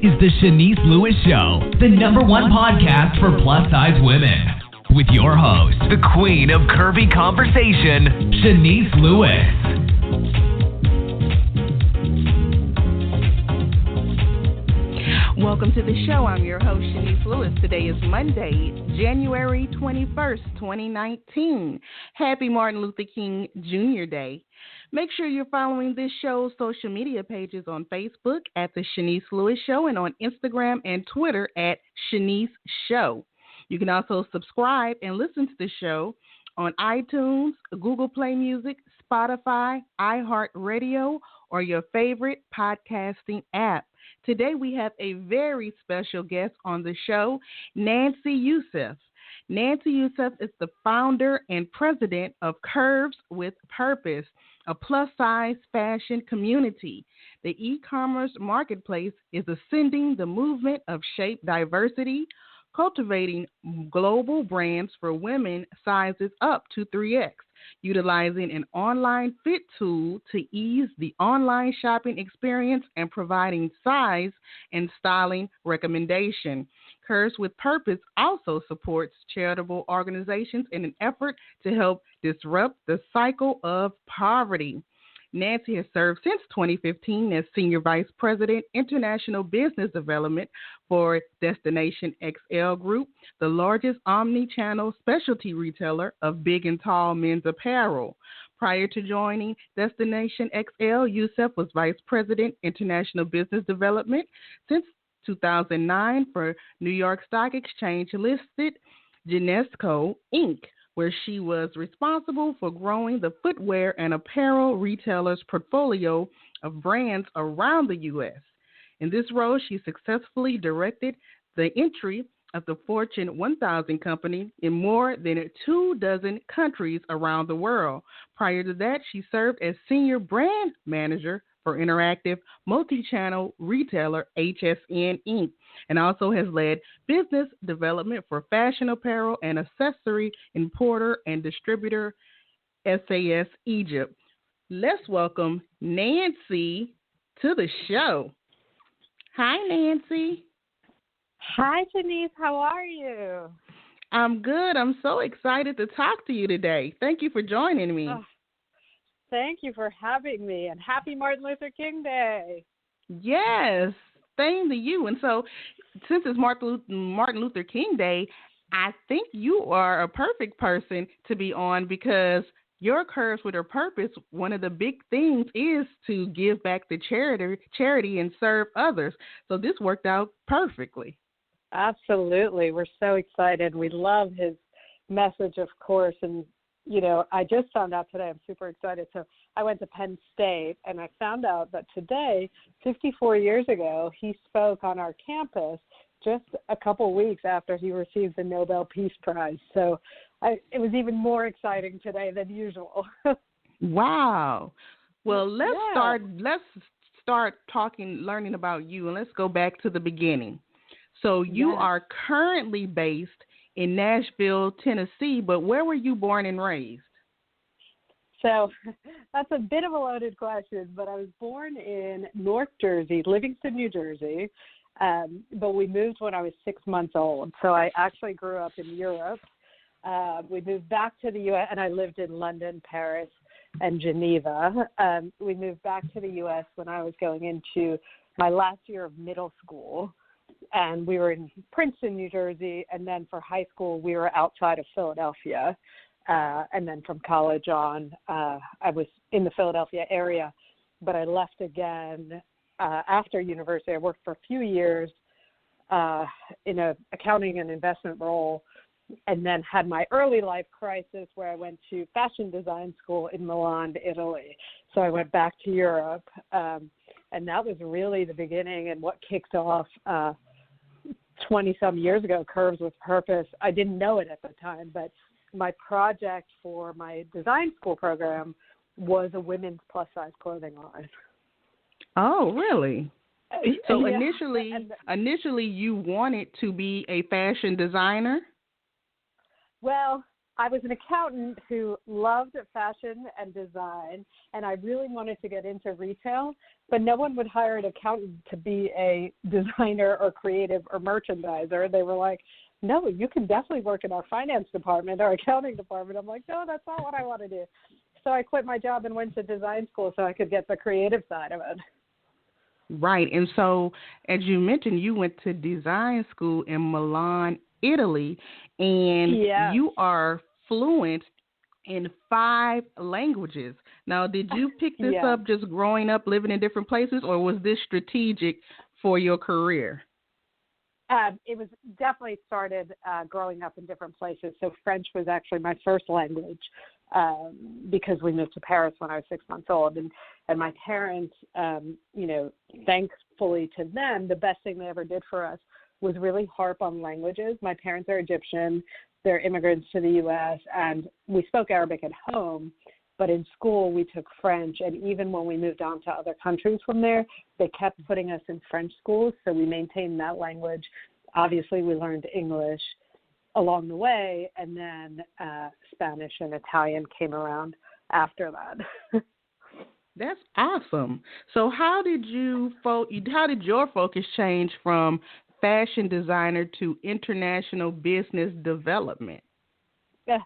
is The Shanice Lewis Show, the #1 podcast for plus-size women. With your host, the queen of curvy conversation, Shanice Lewis. Welcome to the show. I'm your host, Shanice Lewis. Today is Monday, January 21st, 2019. Happy Martin Luther King Jr. Day. Make sure you're following this show's social media pages on Facebook at The Shanice Lewis Show and on Instagram and Twitter at Shanice Show. You can also subscribe and listen to the show on iTunes, Google Play Music, Spotify, iHeartRadio, or your favorite podcasting app. Today we have a very special guest on the show, Nancy Youssef. Nancy Youssef is the founder and president of Curves with Purpose, a plus-size fashion community. The e-commerce marketplace is ascending the movement of shape diversity, cultivating global brands for women sizes up to 3X, utilizing an online fit tool to ease the online shopping experience and providing size and styling recommendation. Curves with Purpose also supports charitable organizations in an effort to help disrupt the cycle of poverty. Nancy has served since 2015 as Senior Vice President, International Business Development for Destination XL Group, the largest omni-channel specialty retailer of big and tall men's apparel. Prior to joining Destination XL, Youssef was Vice President, International Business Development since 2009 for New York Stock Exchange-listed Genesco, Inc., where she was responsible for growing the footwear and apparel retailers' portfolio of brands around the U.S. In this role, she successfully directed the entry of the Fortune 1000 company in more than 24 countries around the world. Prior to that, she served as Senior Brand Manager for interactive multi-channel retailer HSN Inc., and also has led business development for fashion apparel and accessory importer and distributor SAS Egypt. Let's welcome Nancy to the show. Hi, Nancy. Hi, Shanice. How are you? I'm good. I'm so excited to talk to you today. Thank you for joining me. Thank you for having me, and happy Martin Luther King Day. Yes, same to you. And so, since it's Martin Luther King Day, I think you are a perfect person to be on because your Curves with a Purpose, one of the big things is to give back to charity and serve others. So this worked out perfectly. Absolutely. We're so excited. We love his message, of course, and you know, I just found out today, I'm super excited. So I went to Penn State, and I found out that today, 54 years ago, he spoke on our campus just a couple weeks after he received the Nobel Peace Prize. So it was even more exciting today than usual. Wow. Well, let's start learning about you, and let's go back to the beginning. So you are currently based in Nashville, Tennessee, but where were you born and raised? So that's a bit of a loaded question, but I was born in North Jersey, Livingston, New Jersey, but we moved when I was 6 months old. So I actually grew up in Europe. We moved back to the U.S., and I lived in London, Paris, and Geneva. We moved back to the U.S. when I was going into my last year of middle school. And we were in Princeton, New Jersey, and then for high school, we were outside of Philadelphia. And then from college on, I was in the Philadelphia area, but I left again after university. I worked for a few years in an accounting and investment role, and then had my early life crisis where I went to fashion design school in Milan, Italy. So I went back to Europe, and that was really the beginning and what kicked off 20-some years ago, Curves with Purpose. I didn't know it at the time, but my project for my design school program was a women's plus-size clothing line. Oh, really? So Yeah. initially you wanted to be a fashion designer? Well, I was an accountant who loved fashion and design, and I really wanted to get into retail, but no one would hire an accountant to be a designer or creative or merchandiser. They were like, no, you can definitely work in our finance department, our accounting department. I'm like, no, that's not what I want to do. So I quit my job and went to design school so I could get the creative side of it. Right. And so, as you mentioned, you went to design school in Milan, Italy, and you are fluent in 5 languages. Now, did you pick this up just growing up, living in different places, or was this strategic for your career? It was definitely started growing up in different places. So French was actually my first language because we moved to Paris when I was 6 months old. And my parents, thankfully to them, the best thing they ever did for us was really harp on languages. My parents are Egyptian. They're immigrants to the U.S., and we spoke Arabic at home. But in school, we took French, and even when we moved on to other countries from there, they kept putting us in French schools, so we maintained that language. Obviously, we learned English along the way, and then Spanish and Italian came around after that. That's awesome. So how did your focus change from fashion designer to international business development? Yeah.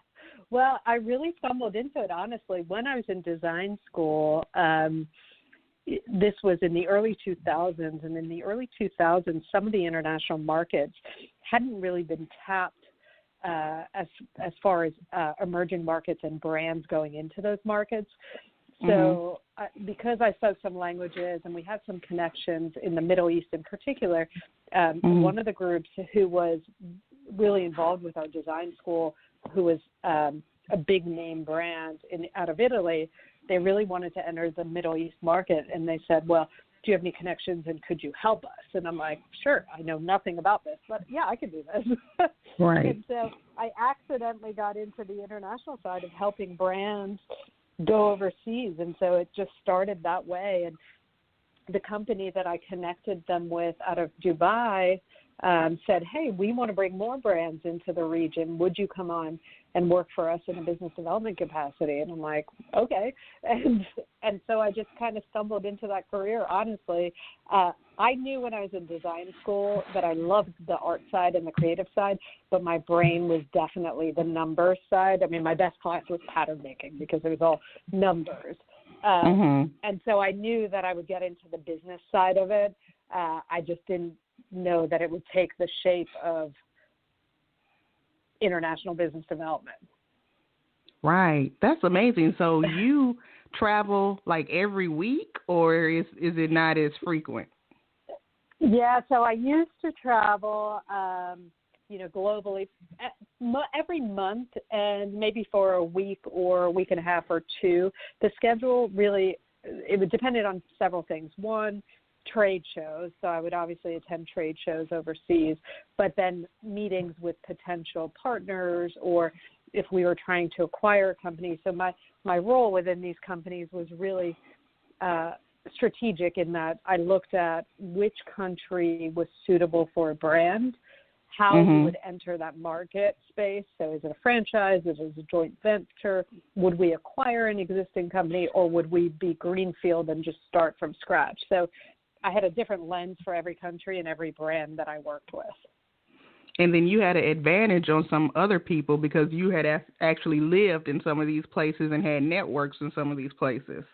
Well, I really stumbled into it, honestly. When I was in design school, this was in the early 2000s, and in the early 2000s, some of the international markets hadn't really been tapped as far as emerging markets and brands going into those markets. So because I spoke some languages and we had some connections in the Middle East in particular, one of the groups who was really involved with our design school, who was a big name brand out of Italy, they really wanted to enter the Middle East market. And they said, well, do you have any connections and could you help us? And I'm like, sure, I know nothing about this, but yeah, I can do this. Right. And so I accidentally got into the international side of helping brands go overseas. And so it just started that way. And the company that I connected them with out of Dubai said, hey, we want to bring more brands into the region. Would you come on and work for us in a business development capacity? And I'm like, okay. And so I just kind of stumbled into that career, honestly. I knew when I was in design school that I loved the art side and the creative side, but my brain was definitely the numbers side. I mean, my best class was pattern making because it was all numbers. And so I knew that I would get into the business side of it. I just didn't know that it would take the shape of international business development. Right. That's amazing. So you travel like every week, or is it not as frequent? Yeah, so I used to travel, globally every month and maybe for a week or a week and a half or two. The schedule really, it would depend on several things. One, trade shows. So I would obviously attend trade shows overseas, but then meetings with potential partners or if we were trying to acquire a company. So my role within these companies was really strategic in that I looked at which country was suitable for a brand, how we would enter that market space. So is it a franchise? Is it a joint venture? Would we acquire an existing company or would we be greenfield and just start from scratch? So I had a different lens for every country and every brand that I worked with. And then you had an advantage on some other people because you had actually lived in some of these places and had networks in some of these places.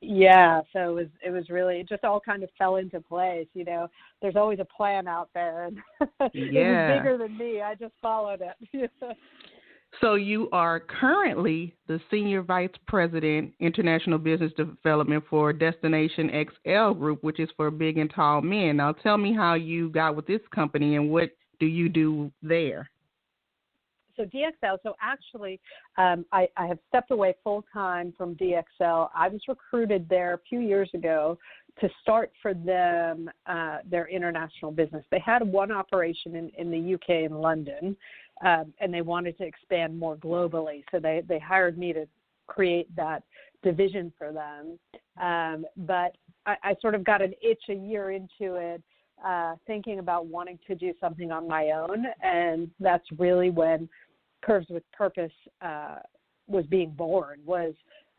Yeah, so it was really, it just all kind of fell into place. There's always a plan out there, and it was bigger than me. I just followed it. So you are currently the Senior Vice President, International Business Development for Destination XL Group, which is for big and tall men. Now tell me how you got with this company and what do you do there? So DXL, actually, I have stepped away full-time from DXL. I was recruited there a few years ago to start for them their international business. They had one operation in the UK in London, and they wanted to expand more globally. So they hired me to create that division for them. But I sort of got an itch a year into it, thinking about wanting to do something on my own. And that's really when Curves with Purpose was being born. Was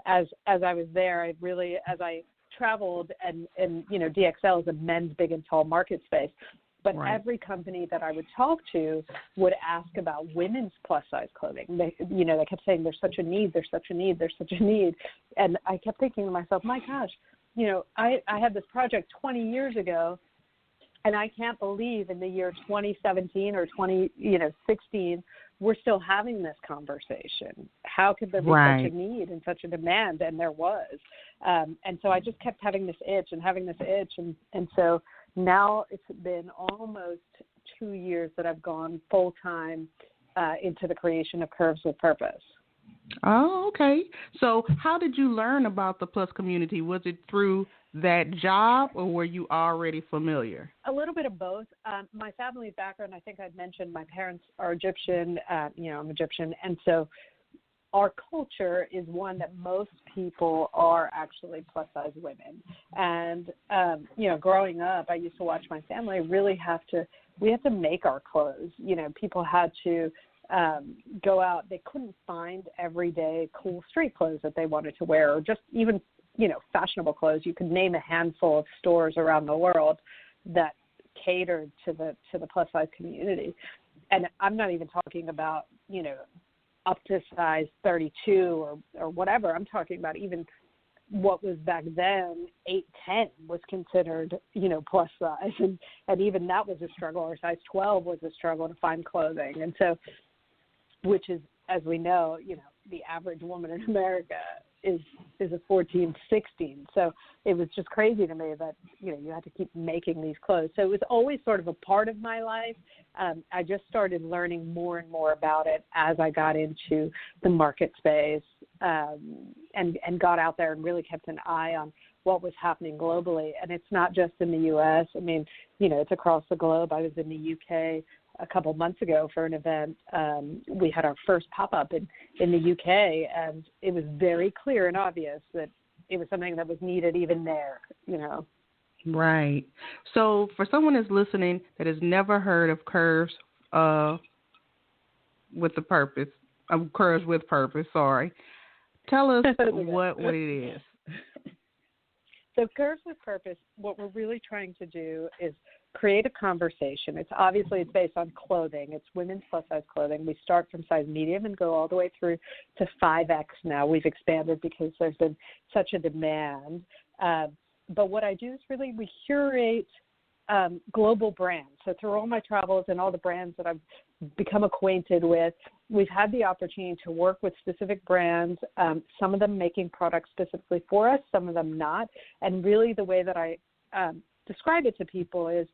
as I was there, as I traveled, and DXL is a men's big and tall market space. But right. every company that I would talk to would ask about women's plus size clothing. They kept saying there's such a need, there's such a need, there's such a need. And I kept thinking to myself, my gosh, I had this project 20 years ago, and I can't believe in the year 2017 or 2016 we're still having this conversation. How could there be right. such a need and such a demand? And there was. And so I just kept having this itch. And so now it's been almost 2 years that I've gone full-time into the creation of Curves with Purpose. Oh, okay. So how did you learn about the plus community? Was it through that job, or were you already familiar? A little bit of both. My family background, I think I'd mentioned my parents are Egyptian. I'm Egyptian. And so our culture is one that most people are actually plus-size women. And, growing up, I used to watch my family really we had to make our clothes. People had to go out. They couldn't find everyday cool street clothes that they wanted to wear, or just even, fashionable clothes. You could name a handful of stores around the world that catered to the plus-size community. And I'm not even talking about, up to size 32 or whatever. I'm talking about even what was back then 8'10" was considered, plus size, and even that was a struggle. Or size 12 was a struggle to find clothing, and so, which is, as we know, the average woman in America is a 14, 16. So it was just crazy to me that you had to keep making these clothes. So it was always sort of a part of my life. I just started learning more and more about it as I got into the market space, and got out there and really kept an eye on what was happening globally. And it's not just in the U.S. I mean, it's across the globe. I was in the U.K. a couple months ago for an event. We had our first pop-up in the UK, and it was very clear and obvious that it was something that was needed even there, Right. So for someone that's listening that has never heard of Curves with Purpose, sorry. Tell us what it is. So Curves with Purpose, what we're really trying to do is create a conversation. It's based on clothing. It's women's plus size clothing. We start from size medium and go all the way through to 5X now. We've expanded because there's been such a demand. But what I do is really we curate global brands. So through all my travels and all the brands that I've become acquainted with, we've had the opportunity to work with specific brands, some of them making products specifically for us, some of them not. And really the way that I describe it to people is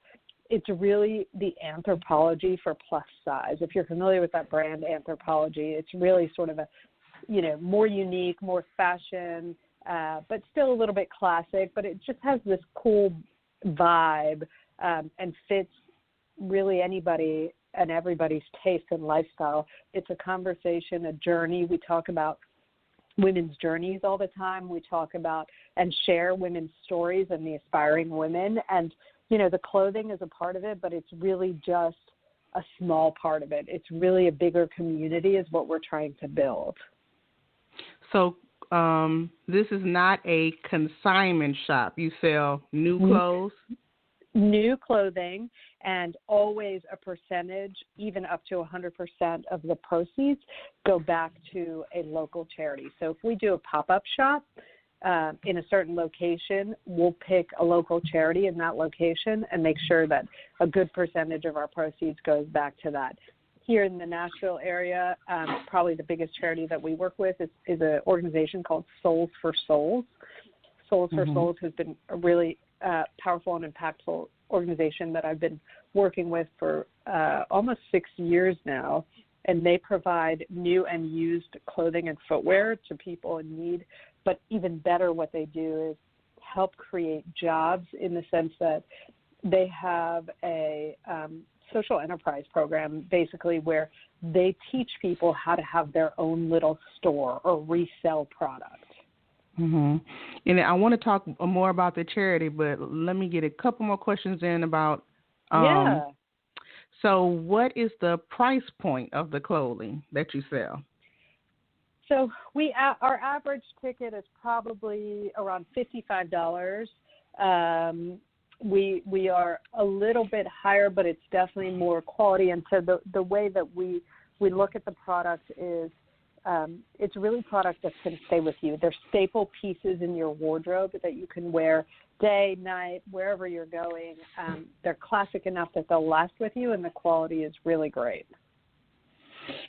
it's really the anthropology for plus size. If you're familiar with that brand, Anthropology, it's really sort of a, more unique, more fashion, but still a little bit classic, but it just has this cool vibe and fits really anybody and everybody's taste and lifestyle. It's a conversation, a journey. We talk about women's journeys all the time. We talk about and share women's stories and the aspiring women. And, the clothing is a part of it, but it's really just a small part of it. It's really a bigger community is what we're trying to build. So this is not a consignment shop. You sell new clothes? New clothing, and always a percentage, even up to 100% of the proceeds go back to a local charity. So if we do a pop-up shop in a certain location, we'll pick a local charity in that location and make sure that a good percentage of our proceeds goes back to that. Here in the Nashville area, probably the biggest charity that we work with is an organization called Souls for Souls. Souls for Souls has been a really powerful and impactful organization that I've been working with for almost 6 years now, and they provide new and used clothing and footwear to people in need. But even better, what they do is help create jobs in the sense that they have a social enterprise program, basically, where they teach people how to have their own little store or resell product. Mm-hmm. And I want to talk more about the charity, but let me get a couple more questions in about. So what is the price point of the clothing that you sell? So our average ticket is probably around $55. We are a little bit higher, but it's definitely more quality. And so the way that we look at the product is it's really product that's going to stay with you. They're staple pieces in your wardrobe that you can wear day, night, wherever you're going. They're classic enough that they'll last with you, and the quality is really great.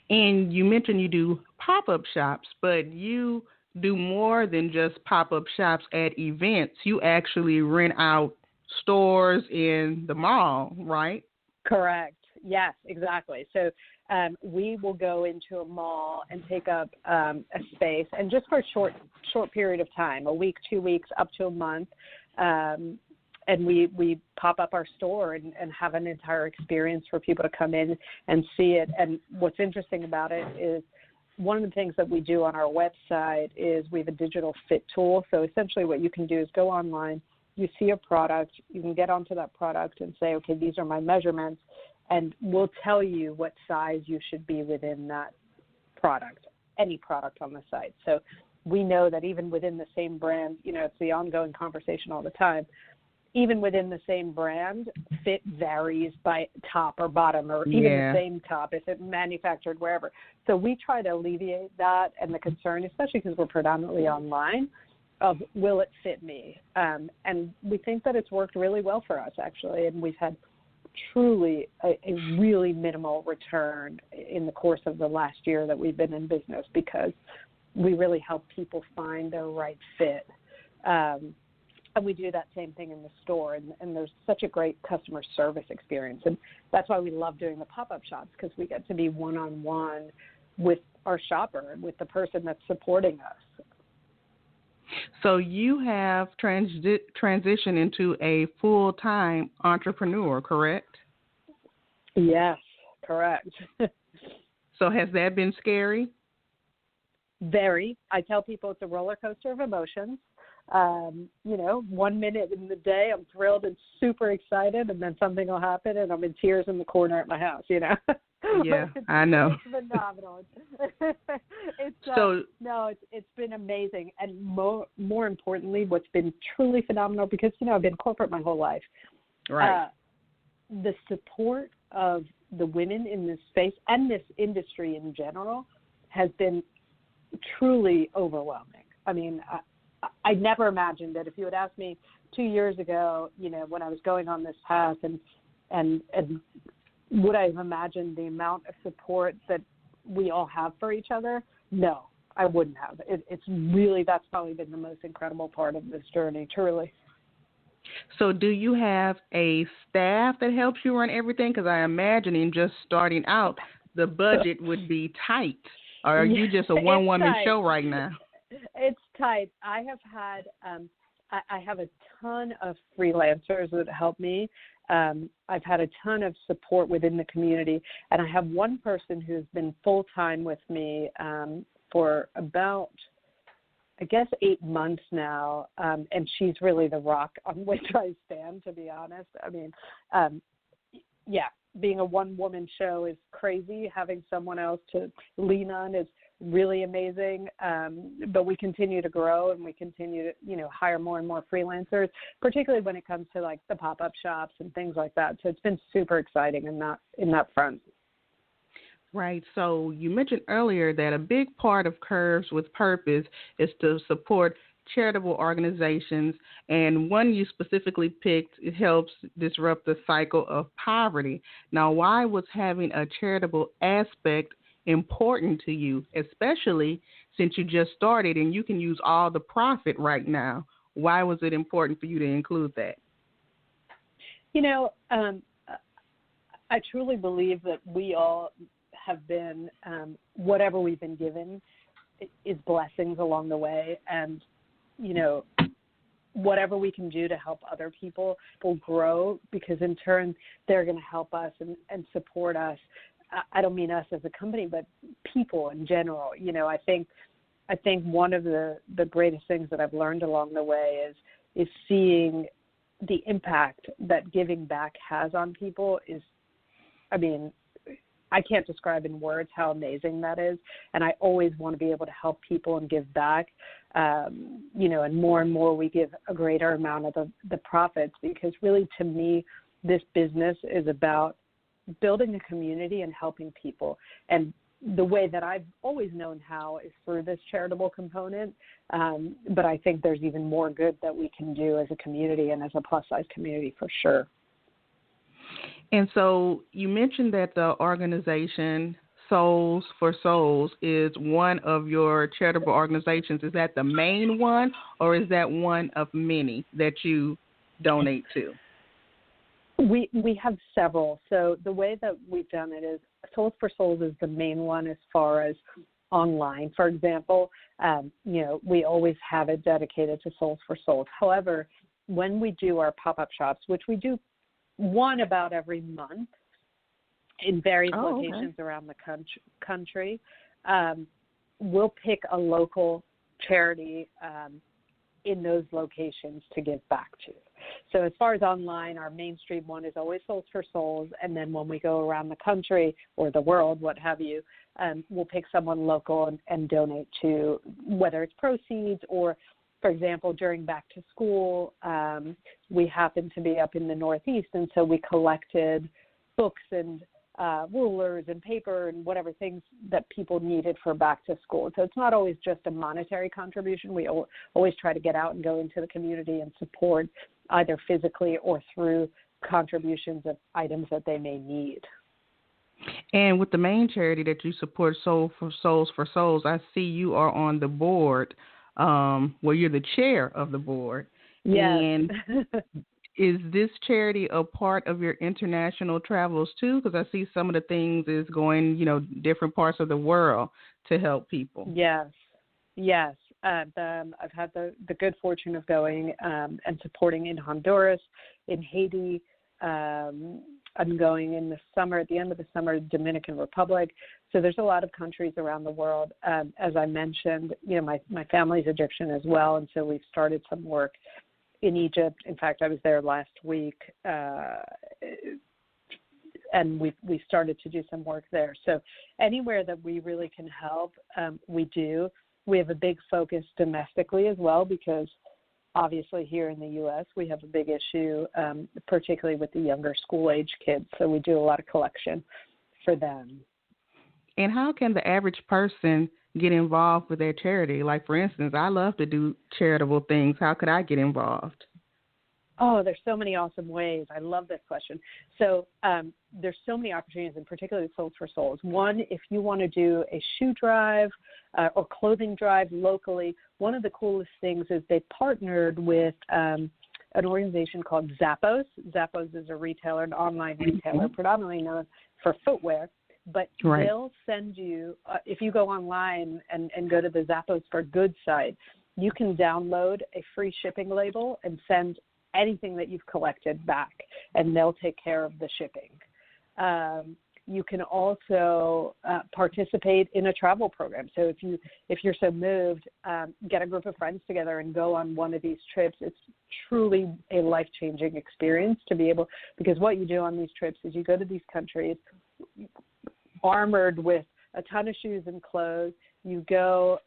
And you mentioned you do pop-up shops, but you do more than just pop-up shops at events. You actually rent out stores in the mall, right? Correct. Yes, exactly. So we will go into a mall and take up a space, and just for a short period of time, a week, 2 weeks, up to a month, and we pop up our store and have an entire experience for people to come in and see it. And what's interesting about it is one of the things that we do on our website is we have a digital fit tool. So essentially what you can do is go online, you see a product, you can get onto that product and say, okay, these are my measurements, and we'll tell you what size you should be within that product, any product on the site. So we know that even within the same brand, it's the ongoing conversation all the time, even within the same brand, fit varies by top or bottom, or even the same top if it's manufactured wherever. So we try to alleviate that and the concern, especially because we're predominantly online, of will it fit me? And we think that it's worked really well for us, actually, and we've had truly a really minimal return in the course of the last year that we've been in business, because we really help people find their right fit. And we do that same thing in the store, and there's such a great customer service experience. And that's why we love doing the pop-up shops, because we get to be one-on-one with our shopper and with the person that's supporting us. So you have transitioned into a full-time entrepreneur, correct? Yes, correct. So has that been scary? Very. I tell people it's a roller coaster of emotions. 1 minute in the day I'm thrilled and super excited, and then something will happen and I'm in tears in the corner at my house, Yeah, I know. It's phenomenal. It's been amazing. And more importantly, what's been truly phenomenal, because, I've been corporate my whole life. Right. The support of the women in this space and this industry in general has been truly overwhelming. I mean, I never imagined that if you had asked me 2 years ago, when I was going on this path, and would I have imagined the amount of support that we all have for each other? No, I wouldn't have. It's really, that's probably been the most incredible part of this journey, truly. So do you have a staff that helps you run everything? Because I imagine in just starting out, the budget would be tight. Or are you just a one-woman show right now? It's tight. I have had I have a ton of freelancers that help me. I've had a ton of support within the community, and I have one person who's been full-time with me for about, I guess, 8 months now, and she's really the rock on which I stand, to be honest. I mean, being a one-woman show is crazy. Having someone else to lean on is really amazing, but we continue to grow, and we continue to hire more and more freelancers, particularly when it comes to like the pop-up shops and things like that. So it's been super exciting in that front. Right. So you mentioned earlier that a big part of Curves with Purpose is to support charitable organizations, and one you specifically picked, it helps disrupt the cycle of poverty. Now, why was having a charitable aspect important to you, especially since you just started and you can use all the profit right now? Why was it important for you to include that? I truly believe that we all have been, whatever we've been given is blessings along the way. And, whatever we can do to help other people will grow, because in turn they're going to help us and support us. I don't mean us as a company, but people in general. I think one of the greatest things that I've learned along the way is seeing the impact that giving back has on people is I mean, I can't describe in words how amazing that is. And I always want to be able to help people and give back, and more we give a greater amount of the profits, because really, to me, this business is about building a community and helping people. And the way that I've always known how is through this charitable component. But I think there's even more good that we can do as a community and as a plus size community for sure. And so you mentioned that the organization Souls for Souls is one of your charitable organizations. Is that the main one, or is that one of many that you donate to? We have several. So the way that we've done it is Souls for Souls is the main one as far as online, for example. We always have it dedicated to Souls for Souls. However, when we do our pop-up shops, which we do one about every month in various locations around the country, we'll pick a local charity in those locations to give back to. So as far as online, our mainstream one is always Souls for Souls, and then when we go around the country or the world, what have you, we'll pick someone local and donate to, whether it's proceeds or, for example, during back to school, we happened to be up in the Northeast, and so we collected books and rulers and paper and whatever things that people needed for back to school. So it's not always just a monetary contribution. We always try to get out and go into the community and support either physically or through contributions of items that they may need. And with the main charity that you support, Souls for Souls, I see you are on the board. You're the chair of the board. Yes. And is this charity a part of your international travels too? Because I see some of the things is going, different parts of the world to help people. Yes. I've had the good fortune of going and supporting in Honduras, in Haiti. I'm going in the summer, at the end of the summer, Dominican Republic. So there's a lot of countries around the world. As I mentioned, my family's Egyptian as well, and so we've started some work in Egypt. In fact, I was there last week, and we started to do some work there. So anywhere that we really can help, we do. We have a big focus domestically as well, because obviously here in the U.S. we have a big issue, particularly with the younger school-age kids. So we do a lot of collection for them. And how can the average person get involved with their charity? Like, for instance, I love to do charitable things. How could I get involved? Oh, there's so many awesome ways. I love this question. So there's so many opportunities, and particularly Souls for Souls. One, if you want to do a shoe drive or clothing drive locally, one of the coolest things is they partnered with an organization called Zappos. Zappos is a retailer, an online retailer, predominantly known for footwear. But they'll send you, if you go online and go to the Zappos for Good site, you can download a free shipping label and send anything that you've collected back, and they'll take care of the shipping. You can also participate in a travel program. So if you're so moved, get a group of friends together and go on one of these trips. It's truly a life-changing experience to be able, because what you do on these trips is you go to these countries armored with a ton of shoes and clothes. You go,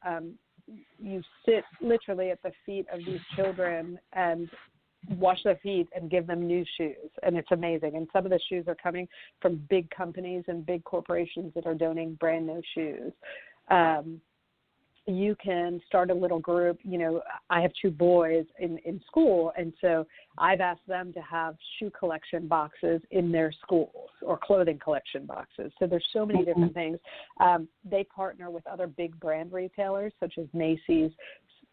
you sit literally at the feet of these children and wash their feet and give them new shoes, and it's amazing. And some of the shoes are coming from big companies and big corporations that are donating brand new shoes. You can start a little group. I have two boys in school, and so I've asked them to have shoe collection boxes in their schools or clothing collection boxes. So there's so many different things. They partner with other big brand retailers such as Macy's,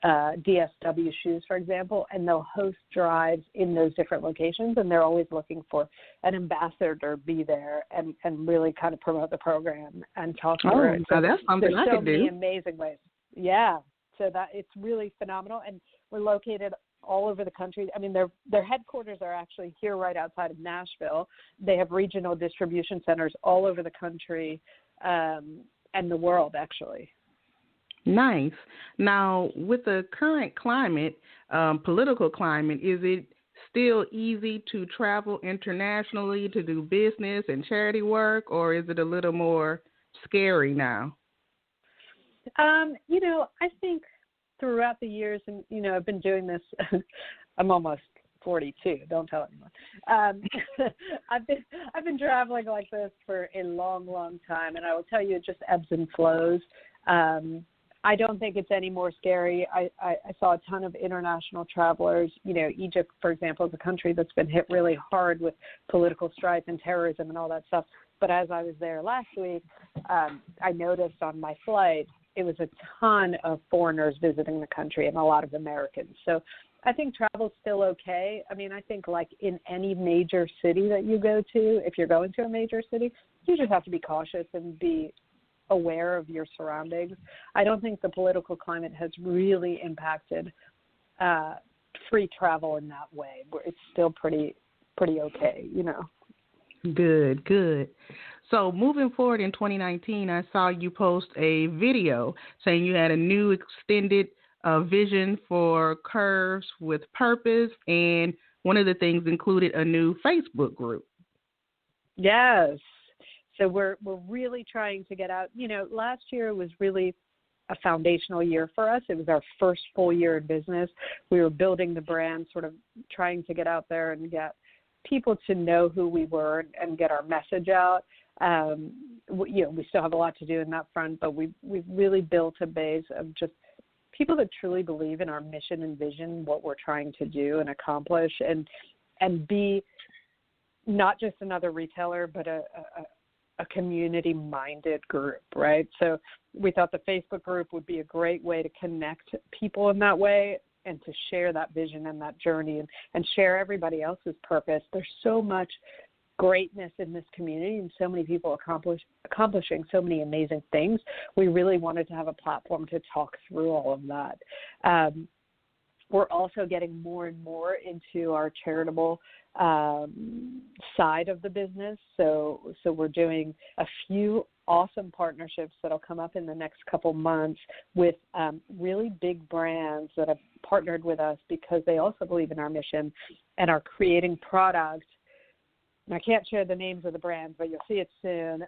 DSW shoes, for example, and they'll host drives in those different locations, and they're always looking for an ambassador to be there and really kind of promote the program and talk through it. So that's something I could do. There's so many amazing ways. Yeah, so that it's really phenomenal, and we're located all over the country. I mean, their headquarters are actually here right outside of Nashville. They have regional distribution centers all over the country and the world, actually. Nice. Now, with the current climate, political climate, is it still easy to travel internationally to do business and charity work, or is it a little more scary now? I think throughout the years, and, I've been doing this, I'm almost 42, don't tell anyone. I've been traveling like this for a long, long time, and I will tell you, it just ebbs and flows. I don't think it's any more scary. I saw a ton of international travelers. Egypt, for example, is a country that's been hit really hard with political strife and terrorism and all that stuff. But as I was there last week, I noticed on my flight, it was a ton of foreigners visiting the country and a lot of Americans. So I think travel's still okay. I mean, I think like in any major city that you go to, if you're going to a major city, you just have to be cautious and be aware of your surroundings. I don't think the political climate has really impacted free travel in that way. It's still pretty okay, Good. So moving forward in 2019, I saw you post a video saying you had a new extended vision for Curves with Purpose, and one of the things included a new Facebook group. Yes. So we're really trying to get out. Last year was really a foundational year for us. It was our first full year in business. We were building the brand, sort of trying to get out there and get people to know who we were and get our message out. We still have a lot to do in that front, but we've really built a base of just people that truly believe in our mission and vision, what we're trying to do and accomplish, and be not just another retailer, but a community-minded group, right? So we thought the Facebook group would be a great way to connect people in that way and to share that vision and that journey and share everybody else's purpose. There's so much greatness in this community and so many people accomplishing so many amazing things. We really wanted to have a platform to talk through all of that. We're also getting more and more into our charitable side of the business. So we're doing a few awesome partnerships that'll come up in the next couple months with really big brands that have partnered with us because they also believe in our mission and are creating product. And I can't share the names of the brands, but you'll see it soon.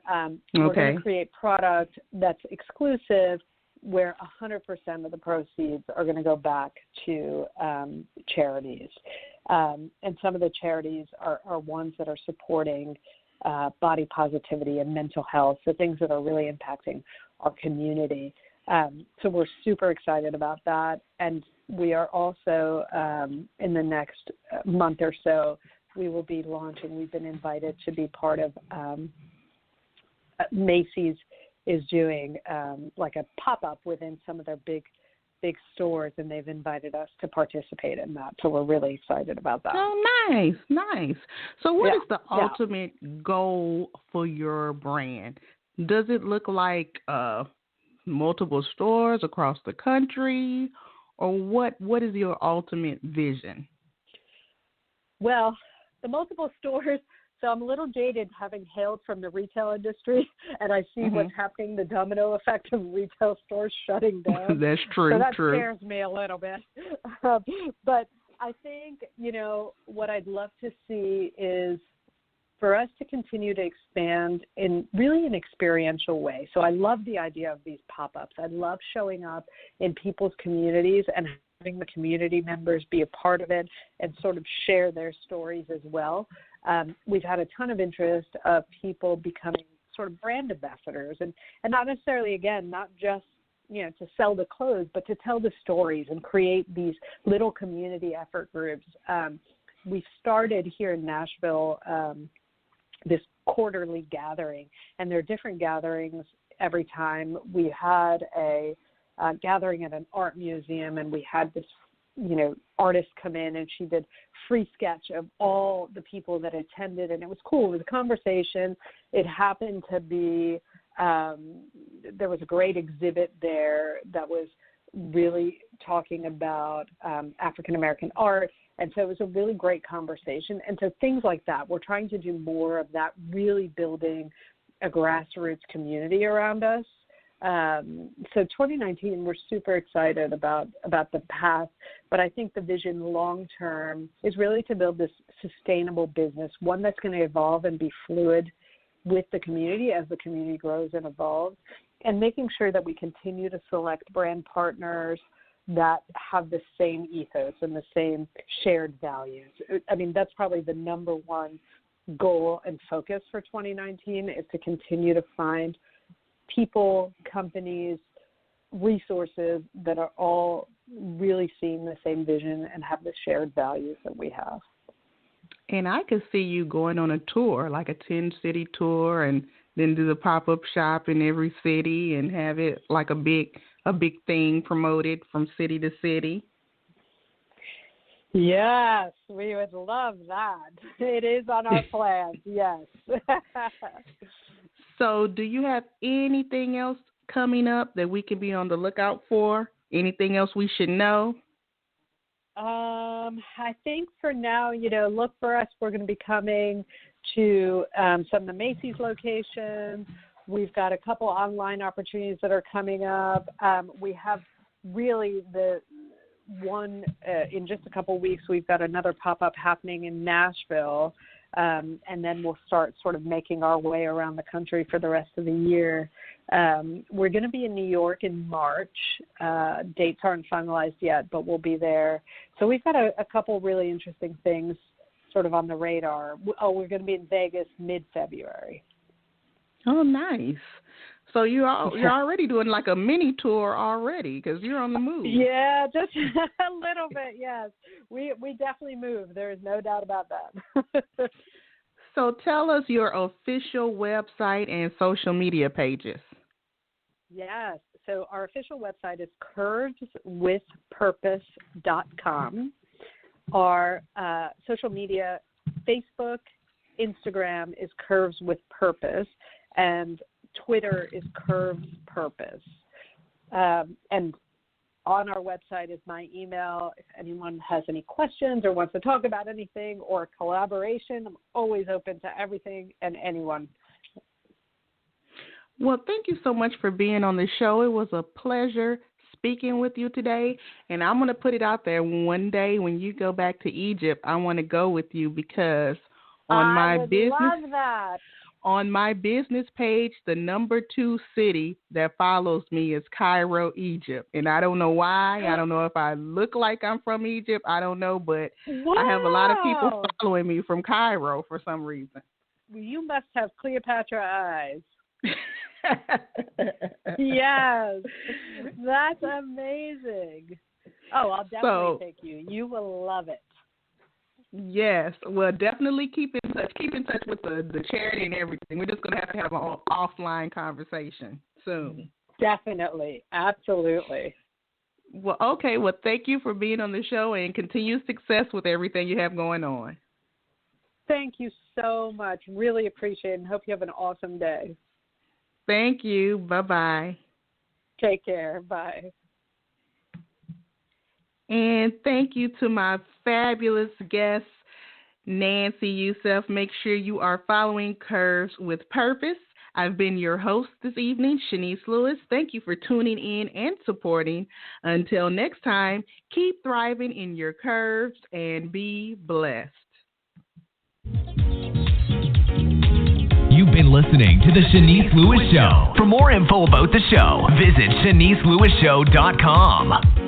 We're going to create product that's exclusive where 100% of the proceeds are going to go back to charities. And some of the charities are ones that are supporting body positivity and mental health, so things that are really impacting our community. So we're super excited about that. And we are also, in the next month or so, we will be launching, we've been invited to be part of Macy's is doing like a pop-up within some of their big stores, and they've invited us to participate in that. So we're really excited about that. Oh, nice. So what is the ultimate goal for your brand? Does it look like multiple stores across the country, or what is your ultimate vision? Well, the multiple stores, so I'm a little jaded having hailed from the retail industry, and I see what's happening, the domino effect of retail stores shutting down. That's true. So that scares me a little bit. But I think, what I'd love to see is for us to continue to expand in really an experiential way. So I love the idea of these pop-ups. I love showing up in people's communities and having the community members be a part of it and sort of share their stories as well. We've had a ton of interest of people becoming sort of brand ambassadors and not necessarily, again, not just, to sell the clothes, but to tell the stories and create these little community effort groups. We started here in Nashville this quarterly gathering, and there are different gatherings every time. We had a gathering at an art museum, and we had this artist come in, and she did free sketch of all the people that attended, and it was cool. It was a conversation. It happened to be there was a great exhibit there that was really talking about African American art, and so it was a really great conversation. And so things like that, we're trying to do more of that, really building a grassroots community around us. So 2019, we're super excited about the path, but I think the vision long term is really to build this sustainable business, one that's going to evolve and be fluid with the community as the community grows and evolves, and making sure that we continue to select brand partners that have the same ethos and the same shared values. I mean, that's probably the number one goal and focus for 2019 is to continue to find people, companies, resources that are all really seeing the same vision and have the shared values that we have. And I could see you going on a tour, like a 10-city tour, and then do the pop-up shop in every city and have it like a big thing promoted from city to city. Yes, we would love that. It is on our plans, yes. So do you have anything else coming up that we can be on the lookout for? Anything else we should know? I think for now, look for us. We're going to be coming to some of the Macy's locations. We've got a couple online opportunities that are coming up. We have really the one in just a couple weeks. We've got another pop-up happening in Nashville. And then we'll start sort of making our way around the country for the rest of the year. We're going to be in New York in March. Dates aren't finalized yet, but we'll be there. So we've got a couple really interesting things sort of on the radar. Oh, we're going to be in Vegas mid-February. Oh, nice. So you're already doing like a mini tour already because you're on the move. Yeah, just a little bit, yes. We definitely move. There is no doubt about that. So tell us your official website and social media pages. Yes. So our official website is curveswithpurpose.com. Our social media, Facebook, Instagram is Curves with Purpose, and Twitter is Curves Purpose. And on our website is my email. If anyone has any questions or wants to talk about anything or collaboration, I'm always open to everything and anyone. Well, thank you so much for being on the show. It was a pleasure speaking with you today. And I'm going to put it out there. One day when you go back to Egypt, I want to go with you because on my business. Love that. On my business page, the number 2 city that follows me is Cairo, Egypt. And I don't know why. I don't know if I look like I'm from Egypt. I don't know, but wow. I have a lot of people following me from Cairo for some reason. You must have Cleopatra eyes. Yes. That's amazing. Oh, I'll definitely take you. You will love it. Yes, well, definitely keep in touch. Keep in touch with the charity and everything. We're just going to have an offline conversation soon. Definitely. Absolutely. Well, okay. Well, thank you for being on the show and continued success with everything you have going on. Thank you so much. Really appreciate it and hope you have an awesome day. Thank you. Bye-bye. Take care. Bye. And thank you to my fabulous guest, Nancy Youssef. Make sure you are following Curves with Purpose. I've been your host this evening, Shanice Lewis. Thank you for tuning in and supporting. Until next time, keep thriving in your curves and be blessed. You've been listening to The Shanice Lewis Show. For more info about the show, visit ShaniceLewisShow.com.